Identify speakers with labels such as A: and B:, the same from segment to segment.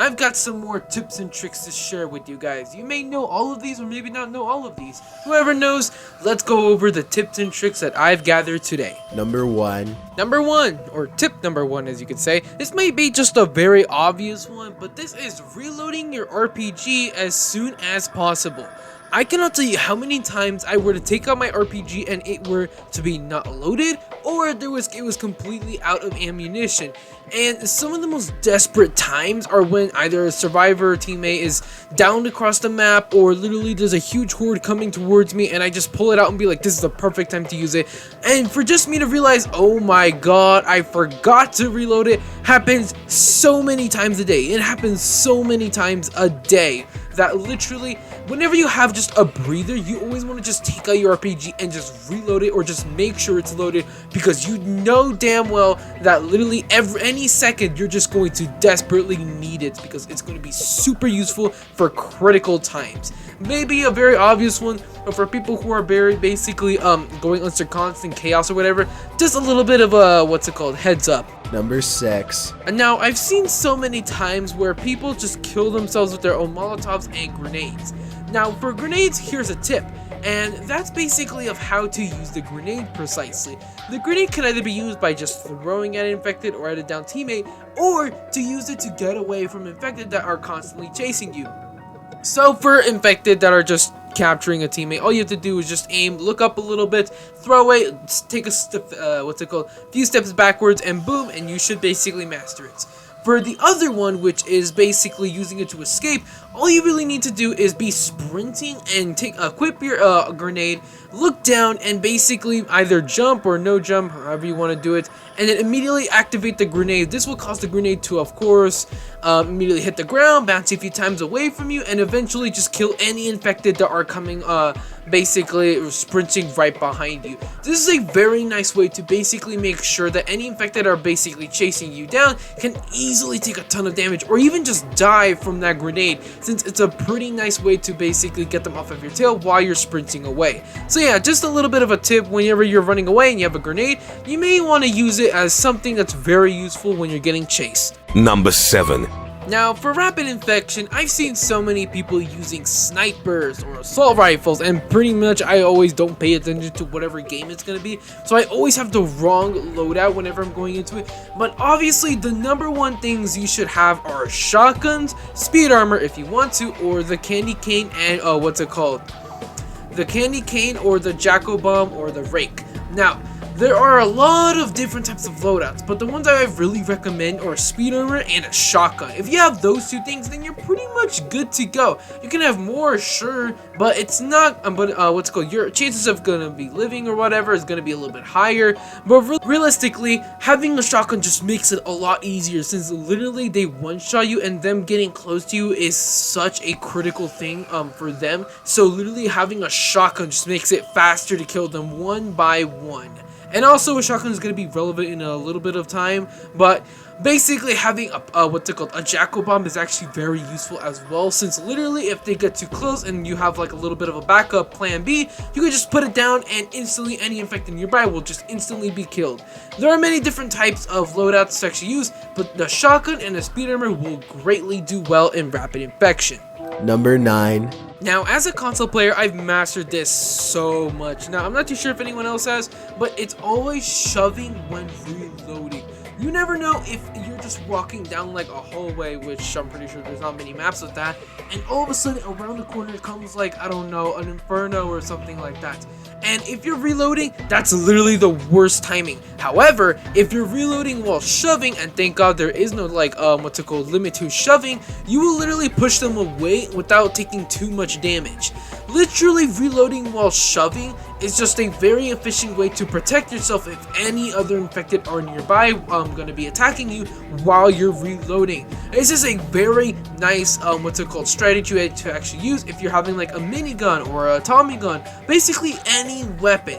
A: I've got some more tips and tricks to share with you guys. You may know all of these or maybe not know all of these. Whoever knows, let's go over the tips and tricks that I've gathered today.
B: Number 1.
A: Number 1, or tip number 1 as you could say, this may be just a very obvious one, but this is reloading your RPG as soon as possible. I cannot tell you how many times I were to take out my RPG and it were to be not loaded, or it was completely out of ammunition. And some of the most desperate times are when either a survivor or teammate is downed across the map, or literally there's a huge horde coming towards me and I just pull it out and be like, this is the perfect time to use it. And for just me to realize, oh my god, I forgot to reload it, happens so many times a day. It happens so many times a day that literally, whenever you have just a breather, you always want to just take out your RPG and just reload it, or just make sure it's loaded, because you know damn well that literally any second you're just going to desperately need it, because it's going to be super useful for critical times. Maybe a very obvious one, but for people who are very basically going under constant chaos or whatever, just a little bit of a heads up.
B: Number 6.
A: And now, I've seen so many times where people just kill themselves with their own Molotovs and grenades. Now, for grenades, here's a tip, and that's basically of how to use the grenade precisely. The grenade can either be used by just throwing at an infected or at a down teammate, or to use it to get away from infected that are constantly chasing you. So for infected that are just capturing a teammate, all you have to do is just aim, look up a little bit, throw away, take a few steps backwards, and boom, and you should basically master it. For the other one, which is basically using it to escape, all you really need to do is be sprinting and equip your grenade, look down, and basically either jump or no jump, however you want to do it, and then immediately activate the grenade. This will cause the grenade to, of course, immediately hit the ground, bounce a few times away from you, and eventually just kill any infected that are coming, basically sprinting right behind you. This is a very nice way to basically make sure that any infected are basically chasing you down can easily take a ton of damage, or even just die from that grenade, since it's a pretty nice way to basically get them off of your tail while you're sprinting away. So yeah, just a little bit of a tip: whenever you're running away and you have a grenade, you may want to use it as something that's very useful when you're getting chased.
C: Number 7.
A: Now, for rapid infection, I've seen so many people using snipers or assault rifles, and pretty much I always don't pay attention to whatever game it's going to be, so I always have the wrong loadout whenever I'm going into it. But obviously, the number one things you should have are shotguns, speed armor if you want to, or the candy cane and, the candy cane or the Jacko bomb or the rake. Now, there are a lot of different types of loadouts, but the ones I really recommend are speed armor and a shotgun. If you have those two things, then you're pretty much good to go. You can have more, sure, but it's not, your chances of gonna be living or whatever is gonna be a little bit higher. But realistically, having a shotgun just makes it a lot easier, since literally they one-shot you, and them getting close to you is such a critical thing for them. So literally having a shotgun just makes it faster to kill them one by one. And also, a shotgun is going to be relevant in a little bit of time, but basically having a Jacko bomb is actually very useful as well, since literally if they get too close and you have like a little bit of a backup plan B, you can just put it down and instantly any infected nearby will just instantly be killed. There are many different types of loadouts to actually use, but the shotgun and the speed armor will greatly do well in rapid infection.
B: Number 9.
A: Now, as a console player, I've mastered this so much. Now, I'm not too sure if anyone else has, but it's always shoving when reloading. You never know if you're just walking down like a hallway, which I'm pretty sure there's not many maps with that, and all of a sudden around the corner comes like, I don't know, an inferno or something like that. And if you're reloading, that's literally the worst timing. However, if you're reloading while shoving, and thank god there is no limit to shoving, you will literally push them away without taking too much damage. Literally reloading while shoving is just a very efficient way to protect yourself if any other infected are nearby going to be attacking you while you're reloading. This is a very nice strategy to actually use if you're having like a minigun or a Tommy gun, basically any weapon.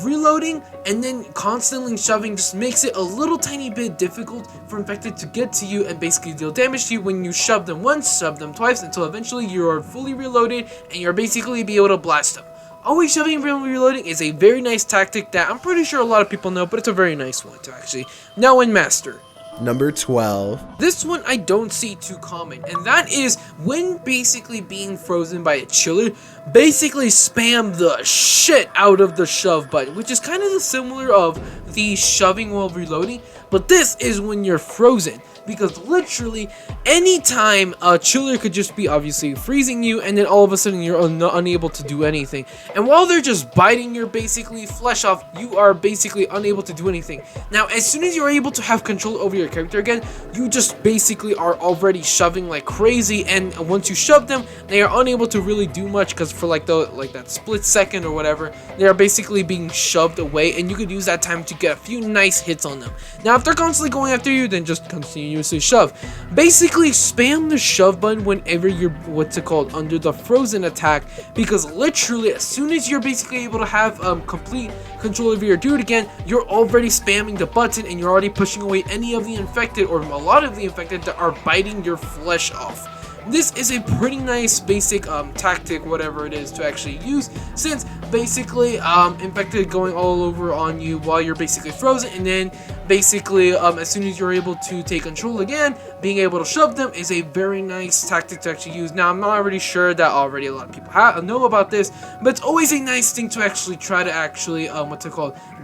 A: Reloading and then constantly shoving just makes it a little tiny bit difficult for infected to get to you and basically deal damage to you when you shove them once, shove them twice, until eventually you are fully reloaded and you're basically be able to blast them. Always shoving and reloading is a very nice tactic that I'm pretty sure a lot of people know, but it's a very nice one to actually know and master.
B: Number 12.
A: This one I don't see too common, and that is when basically being frozen by a chiller, basically spam the shit out of the shove button, which is kind of the similar of the shoving while reloading, but this is when you're frozen. Because literally, anytime a chiller could just be obviously freezing you, and then all of a sudden you're unable to do anything. And while they're just biting your basically flesh off, you are basically unable to do anything. Now, as soon as you're able to have control over your character again, you just basically are already shoving like crazy. And once you shove them, they are unable to really do much because for like that split second or whatever, they are basically being shoved away, and you could use that time to get a few nice hits on them. Now, if they're constantly going after you, then just continue shove. Basically spam the shove button whenever you're under the frozen attack, because literally as soon as you're basically able to have complete control over your dude again, you're already spamming the button and you're already pushing away any of the infected or a lot of the infected that are biting your flesh off. This is a pretty nice basic tactic, whatever it is, to actually use, since basically infected going all over on you while you're basically frozen, and then basically as soon as you're able to take control again, being able to shove them is a very nice tactic to actually use. Now, I'm not already sure that already a lot of people know about this, but it's always a nice thing to actually try to actually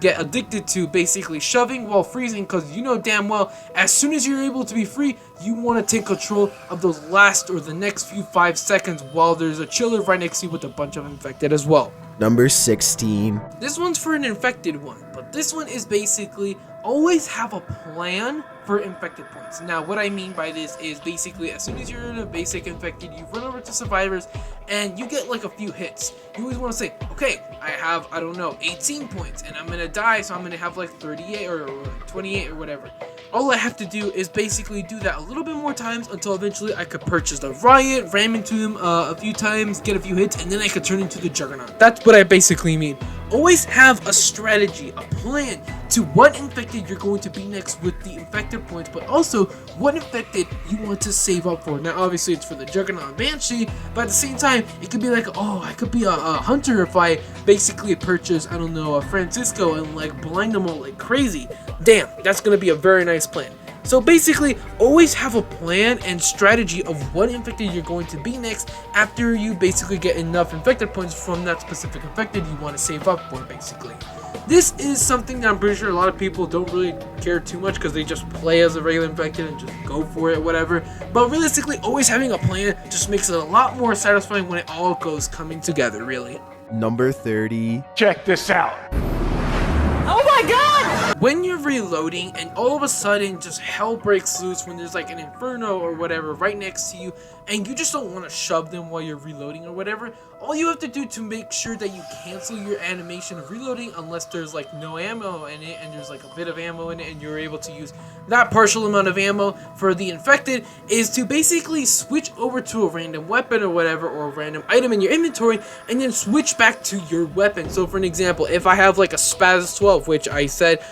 A: get addicted to, basically shoving while freezing, because you know damn well as soon as you're able to be free, you want to take control of those last or the next few 5 seconds while there's a chiller right next to you with a bunch of infected as well.
B: Number 16.
A: This one's for an infected one, but this one is basically always have a plan for infected points. Now, what I mean by this is basically as soon as you're in a basic infected, you run over to survivors and you get like a few hits. You always want to say, okay, I have, I don't know, 18 points and I'm gonna die, so I'm gonna have like 38 or 28 or whatever. All I have to do is basically do that a little bit more times until eventually I could purchase the riot, ram into him a few times, get a few hits, and then I could turn into the juggernaut. That's what I basically mean. Always have a strategy, a plan to what infected you're going to be next with the infected points, but also what infected you want to save up for. Now, obviously, it's for the Juggernaut and Banshee, but at the same time, it could be like, oh, I could be a hunter if I basically purchase, I don't know, a Francisco and like blind them all like crazy. Damn, that's going to be a very nice plan. So basically, always have a plan and strategy of what infected you're going to be next after you basically get enough infected points from that specific infected you want to save up for, basically. This is something that I'm pretty sure a lot of people don't really care too much because they just play as a regular infected and just go for it, whatever. But realistically, always having a plan just makes it a lot more satisfying when it all goes coming together, really.
B: Number 30.
C: Check this out.
D: Oh my god!
A: When you're reloading and all of a sudden just hell breaks loose when there's like an inferno or whatever right next to you, and you just don't want to shove them while you're reloading or whatever, all you have to do to make sure that you cancel your animation of reloading, unless there's like no ammo in it and there's like a bit of ammo in it and you're able to use that partial amount of ammo for the infected, is to basically switch over to a random weapon or whatever, or a random item in your inventory, and then switch back to your weapon. So for an example, if I have like a Spaz 12, which I said,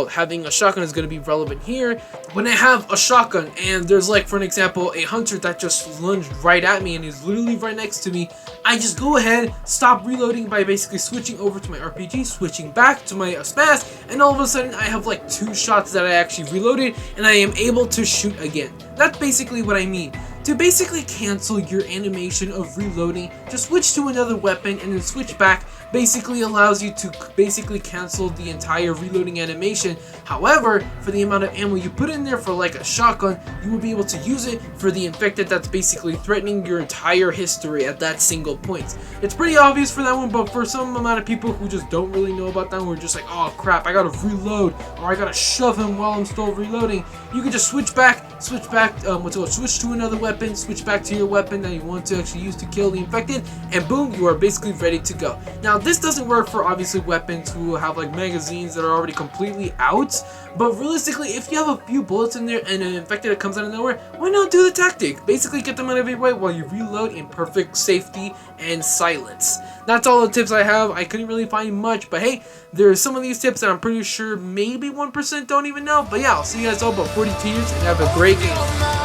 A: having a shotgun is going to be relevant here. When I have a shotgun and there's like, for an example, a hunter that just lunged right at me and is literally right next to me, I just go ahead, stop reloading by basically switching over to my RPG, switching back to my Spaz, and all of a sudden I have like 2 shots that I actually reloaded and I am able to shoot again. That's basically what I mean. To basically cancel your animation of reloading, just switch to another weapon and then switch back. Basically allows you to basically cancel the entire reloading animation. However, for the amount of ammo you put in there for like a shotgun, you will be able to use it for the infected that's basically threatening your entire history at that single point. It's pretty obvious for that one, but for some amount of people who just don't really know about that, who are just like, oh crap, I gotta reload, or I gotta shove him while I'm still reloading, you can just switch to another weapon, switch back to your weapon that you want to actually use to kill the infected, and boom, you are basically ready to go. Now, this doesn't work for obviously weapons who have like magazines that are already completely out, but realistically, if you have a few bullets in there and an infected that comes out of nowhere, why not do the tactic? Basically get them out of your way while you reload in perfect safety and silence. That's all the tips I have. I couldn't really find much, but hey, there's some of these tips that I'm pretty sure maybe 1% don't even know. But yeah, I'll see you guys all about 42 years and have a great game.